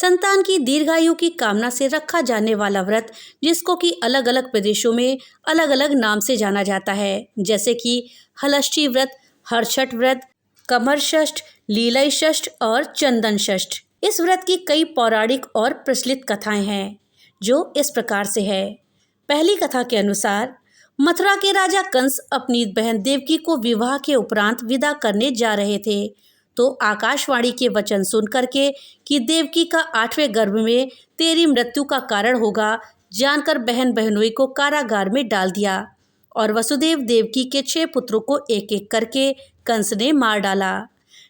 संतान की दीर्घायु की कामना से रखा जाने वाला व्रत, जिसको कि अलग अलग प्रदेशों में अलग अलग नाम से जाना जाता है, जैसे कि हलष्ठी व्रत, हरछठ व्रत, कमर षष्ठ, लीलई षष्ठ और चंदन षष्ठ। इस व्रत की कई पौराणिक और प्रचलित कथाएं हैं, जो इस प्रकार से है। पहली कथा के अनुसार मथुरा के राजा कंस अपनी बहन देवकी को विवाह के उपरांत विदा करने जा रहे थे, तो आकाशवाणी के वचन सुन करके कि देवकी का 8वें गर्भ में तेरी मृत्यु का कारण होगा, जानकर बहन बहनोई को कारागार में डाल दिया और वसुदेव देवकी के 6 पुत्रों को एक एक करके कंस ने मार डाला।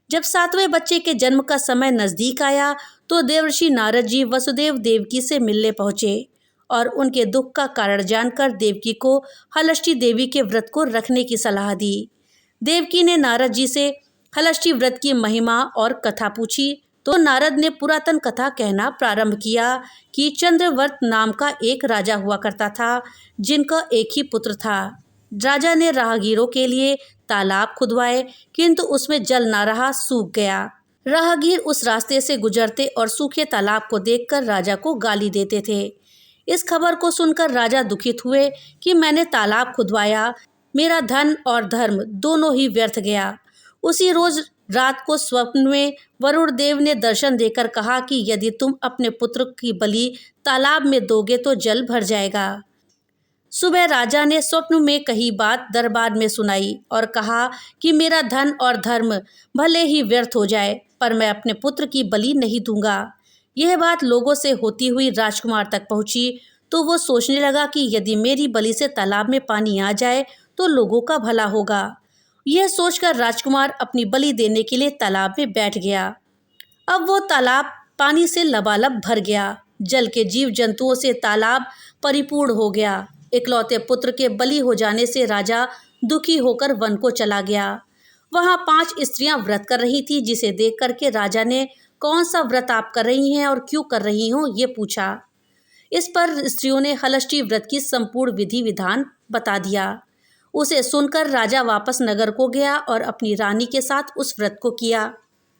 जब 7वें बच्चे के जन्म का समय नजदीक आया, तो देवर्षि नारद जी वसुदेव देवकी से मिलने पहुंचे और उनके दुख का कारण जानकर देवकी को हलष्ठी देवी के व्रत को रखने की सलाह दी। देवकी ने नारद जी से हलष्ठी व्रत की महिमा और कथा पूछी, तो नारद ने पुरातन कथा कहना प्रारंभ किया कि चंद्रवर्त नाम का एक राजा हुआ करता था, जिनका एक ही पुत्र था। राजा ने राहगीरों के लिए तालाब खुदवाए, किंतु उसमें जल ना रहा, सूख गया। राहगीर उस रास्ते से गुजरते और सूखे तालाब को देखकर राजा को गाली देते थे। इस खबर को सुनकर राजा दुखित हुए कि मैंने तालाब खुदवाया, मेरा धन और धर्म दोनों ही व्यर्थ गया। उसी रोज रात को स्वप्न में वरुण देव ने दर्शन देकर कहा कि यदि तुम अपने पुत्र की बलि तालाब में दोगे तो जल भर जाएगा। सुबह राजा ने स्वप्न में कही बात दरबार में सुनाई और कहा कि मेरा धन और धर्म भले ही व्यर्थ हो जाए, पर मैं अपने पुत्र की बलि नहीं दूंगा। यह बात लोगों से होती हुई राजकुमार तक पहुंची, तो वो सोचने लगा कि यदि मेरी बलि से तालाब में पानी आ जाए तो लोगों का भला होगा। यह सोचकर राजकुमार अपनी बलि देने के लिए तालाब में बैठ गया। अब वो तालाब पानी से लबालब भर गया। जल के जीव जंतुओं से तालाब परिपूर्ण हो गया। इकलौते पुत्र के बलि हो जाने से राजा दुखी होकर वन को चला गया। वहाँ 5 स्त्रियां व्रत कर रही थी, जिसे देख करके राजा ने कौन सा व्रत आप कर रही हैं और क्यों कर रही हो, ये पूछा। इस पर स्त्रियों ने हलष्ठी व्रत की संपूर्ण विधि विधान बता दिया। उसे सुनकर राजा वापस नगर को गया और अपनी रानी के साथ उस व्रत को किया।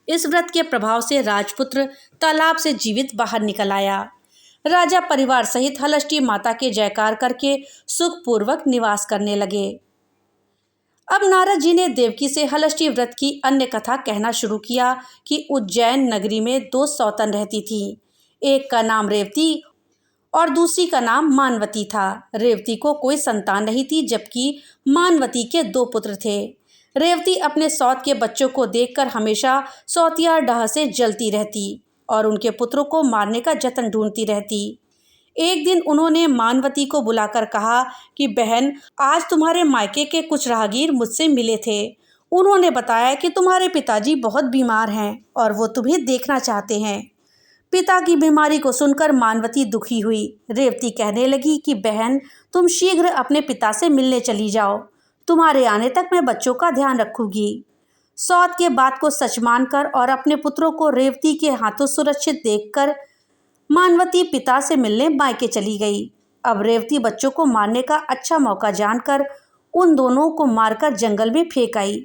इस व्रत के प्रभाव से राजपुत्र तालाब से जीवित बाहर निकल आया। राजा परिवार सहित हलष्ठी माता के जयकार करके सुखपूर्वक निवास करने लगे। अब नारद जी ने देवकी से हलष्ठी व्रत की अन्य कथा कहना शुरू किया कि उज्जैन नगरी में 2 सौतन रहती थी। एक का नाम रेवती और दूसरी का नाम मानवती था। रेवती को कोई संतान नहीं थी, जबकि मानवती के 2 पुत्र थे। रेवती अपने सौत के बच्चों को देखकर हमेशा सौतिया डाह से जलती रहती और उनके पुत्रों को मारने का जतन ढूंढती रहती। एक दिन उन्होंने मानवती को बुलाकर कहा कि बहन, आज तुम्हारे मायके के कुछ राहगीर मुझसे मिले थे। उन्होंने बताया कि तुम्हारे पिताजी बहुत बीमार हैं और वो तुम्हें देखना चाहते हैं। पिता की बीमारी को सुनकर मानवती दुखी हुई। रेवती कहने लगी कि बहन, तुम शीघ्र अपने पिता से मिलने चली जाओ। तुम्हारे आने तक मैं बच्चों का ध्यान रखूंगी। सौत के बात को सच मानकर और अपने पुत्रों को रेवती के हाथों सुरक्षित देखकर मानवती पिता से मिलने मायके चली गई। अब रेवती बच्चों को मारने का अच्छा मौका जानकर उन दोनों को मारकर जंगल में फेंक आई।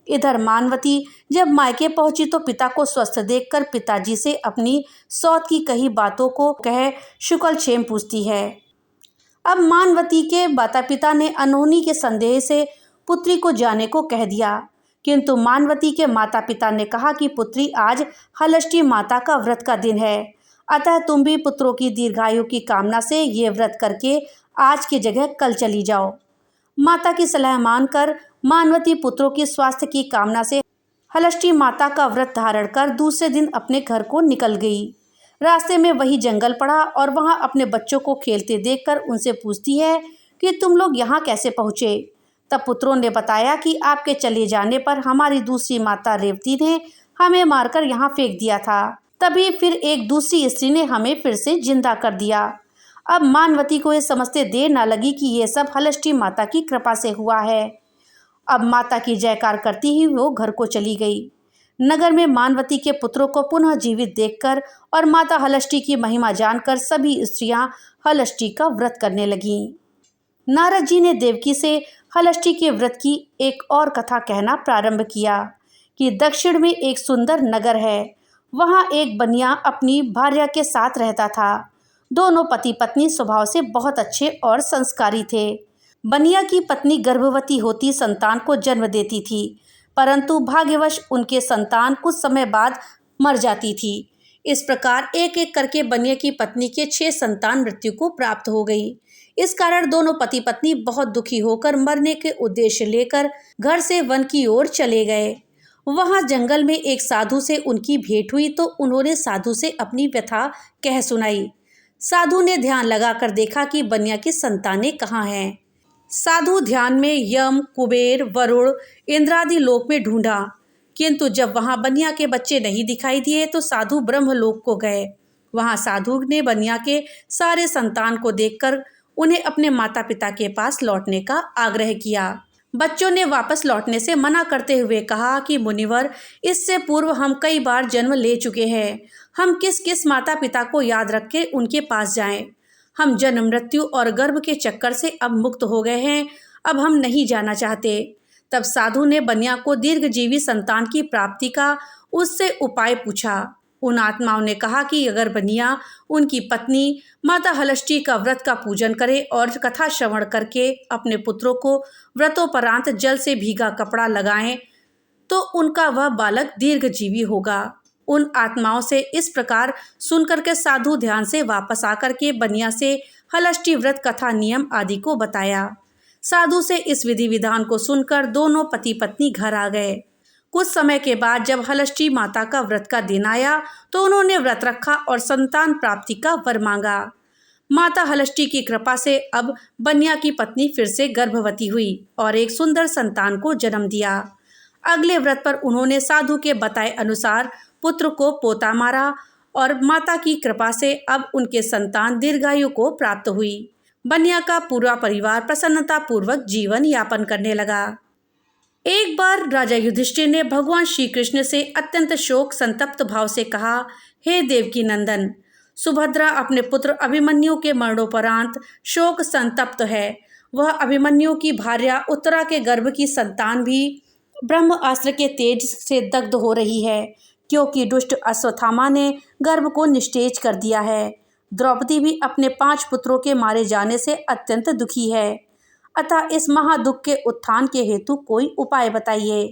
इधर मानवती जब मायके पहुंची तो पिता को स्वस्थ देखकर पिताजी से अपनी सौत की कही बातों को कह शुक्ल क्षेम पूछती है। अब मानवती के माता पिता ने अनहोनी के संदेह से पुत्री को जाने को कह दिया, किंतु मानवती के माता पिता ने कहा कि पुत्री, आज हलष्ठी माता का व्रत का दिन है, अतः तुम भी पुत्रों की दीर्घायु की कामना से ये व्रत करके आज की जगह कल चली जाओ। माता की सलाह मानकर मानवती पुत्रों की स्वास्थ्य की कामना से हलष्ठी माता का व्रत धारण कर दूसरे दिन अपने घर को निकल गई। रास्ते में वही जंगल पड़ा और वहां अपने बच्चों को खेलते देखकर उनसे पूछती है कि तुम लोग यहाँ कैसे पहुँचे। तब पुत्रों ने बताया कि आपके चले जाने पर हमारी दूसरी माता रेवती ने हमें मारकर यहाँ फेंक दिया था, तभी फिर एक दूसरी स्त्री ने हमें फिर से जिंदा कर दिया। अब मानवती को ये समझते देर ना लगी कि ये सब हलष्ठी माता की कृपा से हुआ है। अब माता की जयकार करती ही वो घर को चली गई। नगर में मानवती के पुत्रों को पुनः जीवित देखकर और माता हलष्ठी की महिमा जानकर सभी स्त्रियां हलष्ठी का व्रत करने लगीं। नारद जी ने देवकी से हलष्ठी के व्रत की एक और कथा कहना प्रारंभ किया कि दक्षिण में एक सुंदर नगर है। वहाँ एक बनिया अपनी भार्या के साथ रहता था। दोनों पति पत्नी स्वभाव से बहुत अच्छे और संस्कारी थे। बनिया की पत्नी गर्भवती होती संतान को जन्म देती थी, परंतु भाग्यवश उनके संतान कुछ समय बाद मर जाती थी। इस प्रकार एक एक करके बनिया की पत्नी के 6 संतान मृत्यु को प्राप्त हो गई। इस कारण दोनों पति पत्नी बहुत दुखी होकर मरने के उद्देश्य लेकर घर से वन की ओर चले गए। वहां जंगल में एक साधु से उनकी भेंट हुई तो उन्होंने साधु से अपनी व्यथा कह सुनाई। साधु ने ध्यान लगाकर देखा कि बनिया की संतानें कहाँ हैं। साधु ध्यान में यम, कुबेर, वरुण, इंद्रादि लोक में ढूंढा, किंतु जब वहां बनिया के बच्चे नहीं दिखाई दिए तो साधु ब्रह्मलोक को गए। वहां साधु ने बनिया के सारे संतान को देखकर उन्हें अपने माता पिता के पास लौटने का आग्रह किया। बच्चों ने वापस लौटने से मना करते हुए कहा कि मुनिवर, इससे पूर्व हम कई बार जन्म ले चुके हैं। हम किस किस माता पिता को याद रख के उनके पास जाएं। हम जन्म, मृत्यु और गर्भ के चक्कर से अब मुक्त हो गए हैं। अब हम नहीं जाना चाहते। तब साधु ने बनिया को दीर्घजीवी संतान की प्राप्ति का उससे उपाय पूछा। उन आत्माओं ने कहा कि अगर बनिया उनकी पत्नी माता हलष्ठी का व्रत का पूजन करे और कथा श्रवण करके अपने पुत्रों को व्रतोपरांत जल से भीगा कपड़ा लगाएं तो उनका वह बालक दीर्घजीवी होगा। उन आत्माओं से इस प्रकार सुनकर के साधु ध्यान से वापस आकर के बनिया से हलष्ठी व्रत कथा नियम आदि को बताया। साधु से इस विधि विधान को सुनकर दोनों पति पत्नी घर आ गए। कुछ समय के बाद जब हलष्ठी माता का व्रत का दिन आया तो उन्होंने व्रत रखा और संतान प्राप्ति का वर मांगा। माता हलष्ठी की कृपा से अब बनिया की पत्नी फिर से गर्भवती हुई और एक सुंदर संतान को जन्म दिया। अगले व्रत पर उन्होंने साधु के बताए अनुसार पुत्र को पोता मारा और माता की कृपा से अब उनके संतान दीर्घायु को प्राप्त हुई। बनिया का पूरा परिवार प्रसन्नता पूर्वक जीवन यापन करने लगा। एक बार राजा युधिष्ठिर ने भगवान श्री कृष्ण से अत्यंत शोक संतप्त भाव से कहा, हे देवकी नंदन, सुभद्रा अपने पुत्र अभिमन्यु के मरणोपरांत शोक संतप्त है। वह अभिमन्यु की भार्या उत्तरा के गर्भ की संतान भी ब्रह्मास्त्र के तेज से दग्ध हो रही है, क्योंकि दुष्ट अश्वत्थामा ने गर्भ को निस्तेज कर दिया है। द्रौपदी भी अपने 5 पुत्रों के मारे जाने से अत्यंत दुखी है। अतः इस महादुख के उत्थान के हेतु कोई उपाय बताइए।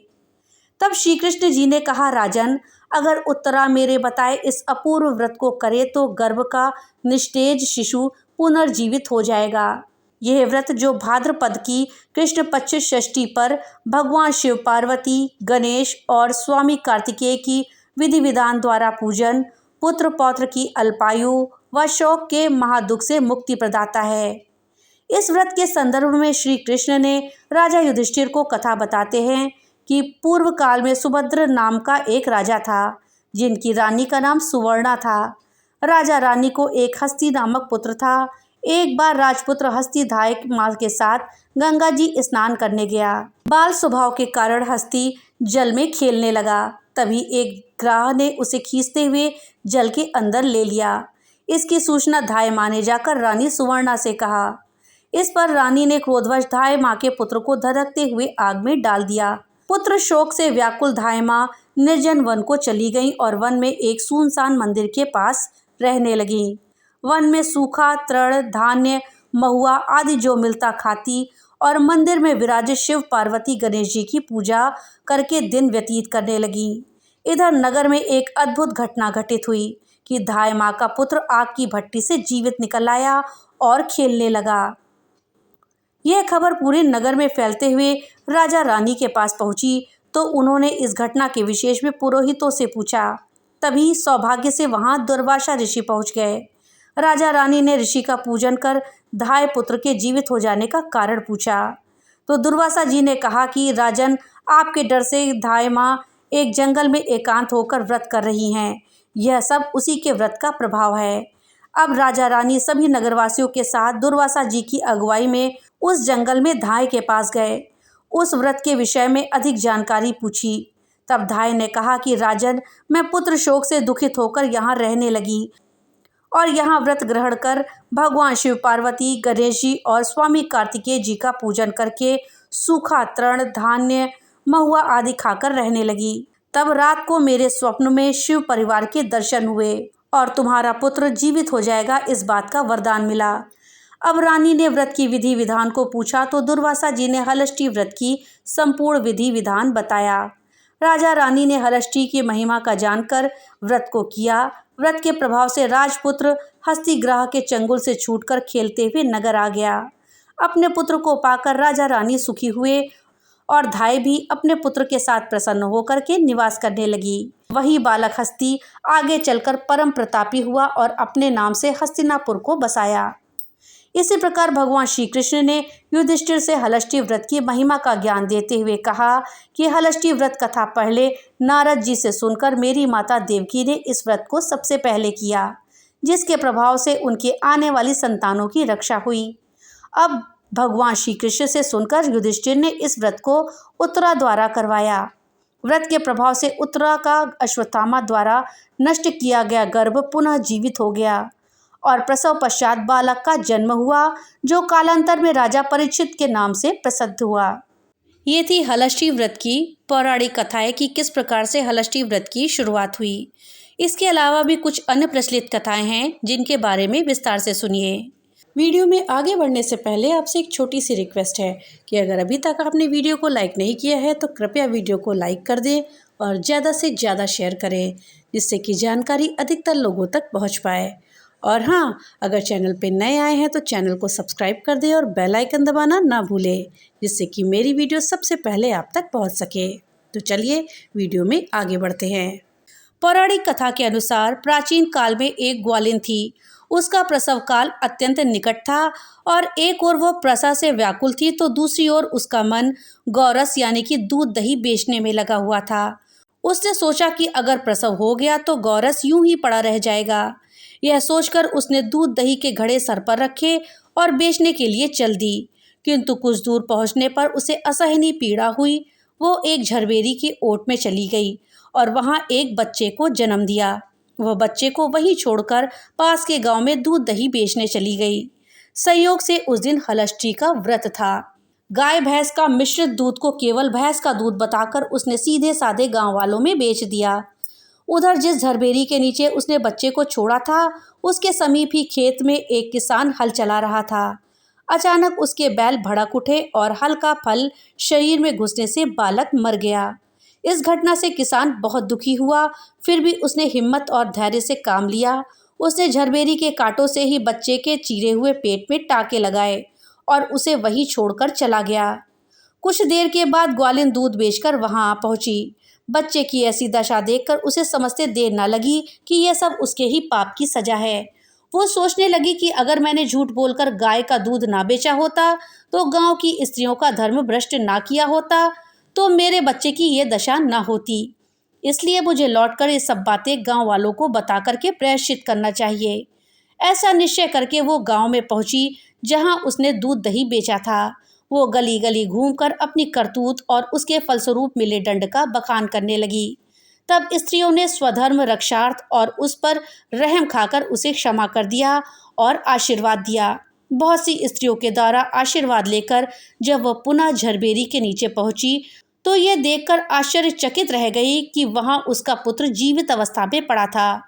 तब श्री कृष्ण जी ने कहा, राजन, अगर उत्तरा मेरे बताए इस अपूर्व व्रत को करे तो गर्भ का निस्तेज शिशु पुनर्जीवित हो जाएगा। यह व्रत जो भाद्रपद की कृष्ण पक्ष षष्ठी पर भगवान शिव, पार्वती, गणेश और स्वामी कार्तिकेय की विधि विधान द्वारा पूजन पुत्र पौत्र की अल्पायु व शोक के महादुख से मुक्ति प्रदाता है। इस व्रत के संदर्भ में श्री कृष्ण ने राजा युधिष्ठिर को कथा बताते हैं कि पूर्व काल में सुभद्र नाम का एक राजा था, जिनकी रानी का नाम सुवर्णा था। राजा रानी को एक हस्ती नामक पुत्र था। एक बार राजपुत्र हस्तिधाय माँ के साथ गंगा जी स्नान करने गया। बाल स्वभाव के कारण हस्ती जल में खेलने लगा। तभी एक ग्राह ने उसे खींचते हुए जल के अंदर ले लिया। इसकी सूचना धाय माँ ने जाकर रानी सुवर्णा से कहा। इस पर रानी ने क्रोधवश धाय माँ के पुत्र को धधकते हुए आग में डाल दिया। पुत्र शोक से व्याकुल धाय माँ निर्जन वन को चली गई और वन में एक सुनसान मंदिर के पास रहने लगी। वन में सूखा तृण, धान्य, महुआ आदि जो मिलता खाती और मंदिर में विराजित शिव, पार्वती, गणेश जी की पूजा करके दिन व्यतीत करने लगी। इधर नगर में एक अद्भुत घटना घटित हुई कि धाय माँ का पुत्र आग की भट्टी से जीवित निकल आया और खेलने लगा। यह खबर पूरे नगर में फैलते हुए राजा रानी के पास पहुंची तो उन्होंने इस घटना के विशेष में पुरोहितों से पूछा। तभी सौभाग्य से वहां दुर्वासा ऋषि पहुंच गए। राजा रानी ने ऋषि का पूजन कर धाय पुत्र के जीवित हो जाने का कारण पूछा तो दुर्वासा जी ने कहा कि राजन, आपके डर से धाय माँ एक जंगल में एकांत होकर व्रत कर रही हैं। यह सब उसी के व्रत का प्रभाव है। अब राजा रानी सभी नगरवासियों के साथ दुर्वासा जी की अगुवाई में उस जंगल में धाय के पास गए। उस व्रत के विषय में अधिक जानकारी पूछी। तब धाय ने कहा कि राजन, मैं पुत्र शोक से दुखित होकर यहाँ रहने लगी और यहाँ व्रत ग्रहण कर भगवान शिव, पार्वती, गणेश जी और स्वामी कार्तिकेय जी का पूजन करके सूखा तृण, धान्य, महुआ आदि खाकर रहने लगी। तब रात को मेरे स्वप्न में शिव परिवार के दर्शन हुए और तुम्हारा पुत्र जीवित हो जाएगा, इस बात का वरदान मिला। अब रानी ने व्रत की विधि विधान को पूछा तो दुर्वासा जी ने हलष्टी व्रत की संपूर्ण विधि विधान बताया। राजा रानी ने हलष्टी की महिमा का जानकर व्रत को किया। व्रत के प्रभाव से राजपुत्र हस्तिग्राह के चंगुल से छूटकर खेलते हुए नगर आ गया। अपने पुत्र को पाकर राजा रानी सुखी हुए और धाय भी अपने पुत्र के साथ प्रसन्न होकर के निवास करने लगी। वही बालक हस्ती आगे चलकर परम प्रतापी हुआ और अपने नाम से हस्तिनापुर को बसाया। इसी प्रकार भगवान श्री कृष्ण ने युधिष्ठिर से हलष्टी व्रत की महिमा का ज्ञान देते हुए कहा कि हलष्टी व्रत कथा पहले नारद जी से सुनकर मेरी माता देवकी ने इस व्रत को सबसे पहले किया, जिसके प्रभाव से उनके आने वाली संतानों की रक्षा हुई। अब भगवान श्री कृष्ण से सुनकर युधिष्ठिर ने इस व्रत को उत्तरा द्वारा करवाया। व्रत के प्रभाव से उत्तरा का अश्वत्थामा द्वारा नष्ट किया गया गर्भ पुनः जीवित हो गया और प्रसव पश्चात बालक का जन्म हुआ, जो कालांतर में राजा परीक्षित के नाम से प्रसिद्ध हुआ। ये थी हलष्टी व्रत की पौराणिक कथाएं कि किस प्रकार से हलष्टी व्रत की शुरुआत हुई। इसके अलावा भी कुछ अन्य प्रचलित कथाएं हैं जिनके बारे में विस्तार से सुनिए। वीडियो में आगे बढ़ने से पहले आपसे एक छोटी सी रिक्वेस्ट है कि अगर अभी तक आपने वीडियो को लाइक नहीं किया है तो कृपया वीडियो को लाइक कर दें और ज़्यादा से ज़्यादा शेयर करें, जिससे कि जानकारी अधिकतर लोगों तक पहुंच पाए। और हाँ, अगर चैनल पे नए आए हैं तो चैनल को सब्सक्राइब कर दें और बेल आइकन दबाना ना भूलें, जिससे कि मेरी वीडियो सबसे पहले आप तक पहुंच सके। तो चलिए वीडियो में आगे बढ़ते हैं। पौराणिक कथा के अनुसार प्राचीन काल में एक ग्वालिन थी। उसका प्रसव काल अत्यंत निकट था और एक ओर वो प्रसव से व्याकुल थी तो दूसरी ओर उसका मन गौरस यानी कि दूध दही बेचने में लगा हुआ था। उसने सोचा कि अगर प्रसव हो गया तो गौरस यूं ही पड़ा रह जाएगा। यह सोचकर उसने दूध दही के घड़े सर पर रखे और बेचने के लिए चल दी, किंतु कुछ दूर पहुंचने पर उसे असहनीय पीड़ा हुई। वो एक झरबेरी की ओट में चली गई और वहां एक बच्चे को जन्म दिया। वह बच्चे को वहीं छोड़कर पास के गांव में दूध दही बेचने चली गई। संयोग से उस दिन हलष्टी का व्रत था। गाय भैंस का मिश्रित दूध को केवल भैंस का दूध बताकर उसने सीधे साधे गांव वालों में बेच दिया। उधर जिस झरबेरी के नीचे उसने बच्चे को छोड़ा था, उसके समीप ही खेत में एक किसान हल चला रहा था। अचानक उसके बैल भड़क उठे और हल का फल शरीर में घुसने से बालक मर गया। इस घटना से किसान बहुत दुखी हुआ, फिर भी उसने हिम्मत और धैर्य से काम लिया। उसने झरबेरी के कांटों से ही बच्चे के चीरे हुए पेट में टाके लगाए और उसे वहीं छोड़कर चला गया। कुछ देर के बाद ग्वालिन दूध बेचकर वहां आ पहुंची। बच्चे की ऐसी दशा देखकर उसे समझते देर न लगी कि यह सब उसके ही पाप की सजा है। वो सोचने लगी कि अगर मैंने झूठ बोलकर गाय का दूध ना बेचा होता, तो गांव की स्त्रियों का धर्म भ्रष्ट ना किया होता, तो मेरे बच्चे की ये दशा ना होती। इसलिए मुझे लौटकर ये सब बातें गांव वालों को बता करके प्रायश्चित करना चाहिए। ऐसा निश्चय करके वो गांव में पहुंची जहां उसने दूध दही बेचा था। वो गली गली घूमकर अपनी करतूत और उसके फलस्वरूप मिले दंड का बखान करने लगी। तब स्त्रियों ने स्वधर्म रक्षार्थ और उस पर रहम खाकर उसे क्षमा कर दिया और आशीर्वाद दिया। बहुत सी स्त्रियों के द्वारा आशीर्वाद लेकर जब वह पुनः झरबेरी के नीचे पहुंची तो ये देखकर आश्चर्यचकित रह गई कि वहां उसका पुत्र जीवित अवस्था में पड़ा था।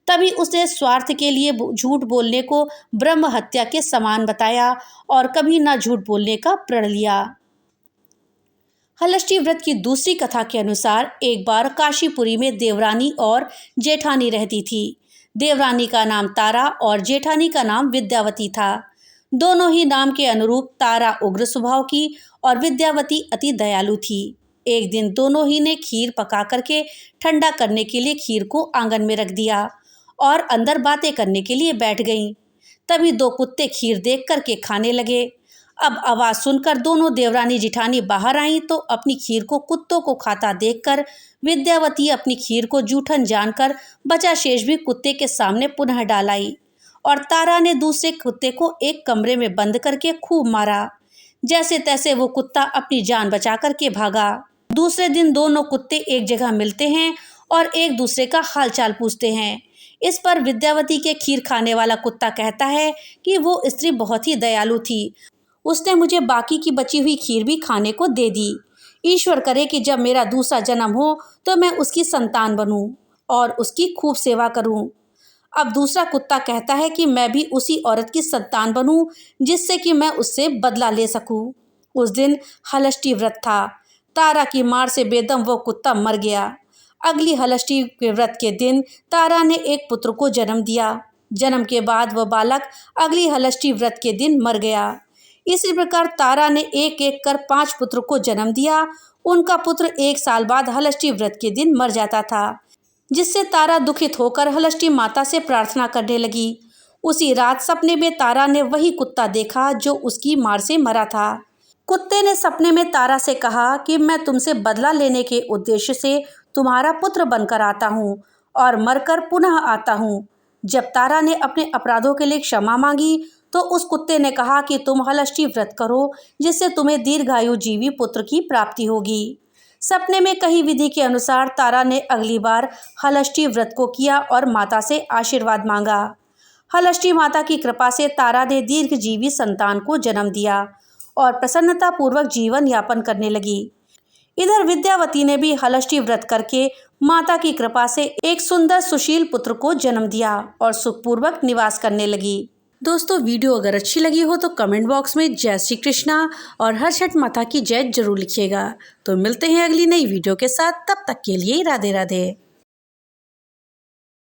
तभी उसने स्वार्थ के लिए झूठ बोलने को ब्रह्म हत्या के समान बताया और कभी ना झूठ बोलने का प्रण लिया। हलष्टी व्रत की दूसरी कथा के अनुसार एक बार काशीपुरी में देवरानी और जेठानी रहती थी। देवरानी का नाम तारा और जेठानी का नाम विद्यावती था। दोनों ही नाम के अनुरूप तारा उग्र स्वभाव की और विद्यावती अति दयालु थी। एक दिन दोनों ही ने खीर पका करके ठंडा करने के लिए खीर को आंगन में रख दिया और अंदर बातें करने के लिए बैठ गईं। तभी दो कुत्ते खीर देख करके खाने लगे। अब आवाज़ सुनकर दोनों देवरानी जिठानी बाहर आईं तो अपनी खीर को कुत्तों को खाता देखकर विद्यावती अपनी खीर को जूठन जानकर बचा शेष भी कुत्ते के सामने पुनः डाल आई और तारा ने दूसरे कुत्ते को एक कमरे में बंद करके खूब मारा। जैसे तैसे वो कुत्ता अपनी जान बचा करके भागा। दूसरे दिन दोनों कुत्ते एक जगह मिलते हैं और एक दूसरे का हालचाल पूछते हैं। इस पर विद्यावती के खीर खाने वाला कुत्ता कहता है कि वो स्त्री बहुत ही दयालु थी, उसने मुझे बाकी की बची हुई खीर भी खाने को दे दी। ईश्वर करे कि जब मेरा दूसरा जन्म हो तो मैं उसकी संतान बनूं और उसकी खूब सेवा करूं। अब दूसरा कुत्ता कहता है कि मैं भी उसी औरत की संतान बनूं जिससे कि मैं उससे बदला ले सकूं। उस दिन हलष्टी व्रत था। तारा की मार से बेदम वो कुत्ता मर गया। अगली हलष्टी के व्रत के दिन तारा ने एक पुत्र को जन्म दिया। जन्म के बाद वह बालक अगली हलष्टी व्रत के दिन मर गया। इसी प्रकार तारा ने एक एक कर 5 पुत्र को जन्म दिया। उनका पुत्र 1 साल बाद हलष्टी व्रत के दिन मर जाता था, जिससे तारा दुखित होकर हलष्टी माता से प्रार्थना करने लगी। उसी रात सपने में तारा ने वही कुत्ता देखा जो उसकी मार से मरा था। कुत्ते ने सपने में तारा से कहा कि मैं तुमसे बदला लेने के उद्देश्य से तुम्हारा पुत्र बनकर आता हूँ और मरकर पुनः आता हूँ। जब तारा ने अपने अपराधों के लिए क्षमा मांगी तो उस कुत्ते ने कहा कि तुम हलष्टी व्रत करो, जिससे तुम्हें दीर्घायु जीवी पुत्र की प्राप्ति होगी। सपने में कही विधि के अनुसार तारा ने अगली बार हलष्टी व्रत को किया और माता से आशीर्वाद मांगा। हलष्टी माता की कृपा से तारा ने दीर्घजीवी संतान को जन्म दिया और प्रसन्नतापूर्वक जीवन यापन करने लगी। इधर विद्यावती ने भी हलष्टी व्रत करके माता की कृपा से एक सुंदर सुशील पुत्र को जन्म दिया और सुखपूर्वक निवास करने लगी। दोस्तों, वीडियो अगर अच्छी लगी हो तो कमेंट बॉक्स में जय श्री कृष्णा और हर छठ माता की जय जरूर लिखिएगा। तो मिलते हैं अगली नई वीडियो के साथ, तब तक के लिए राधे राधे।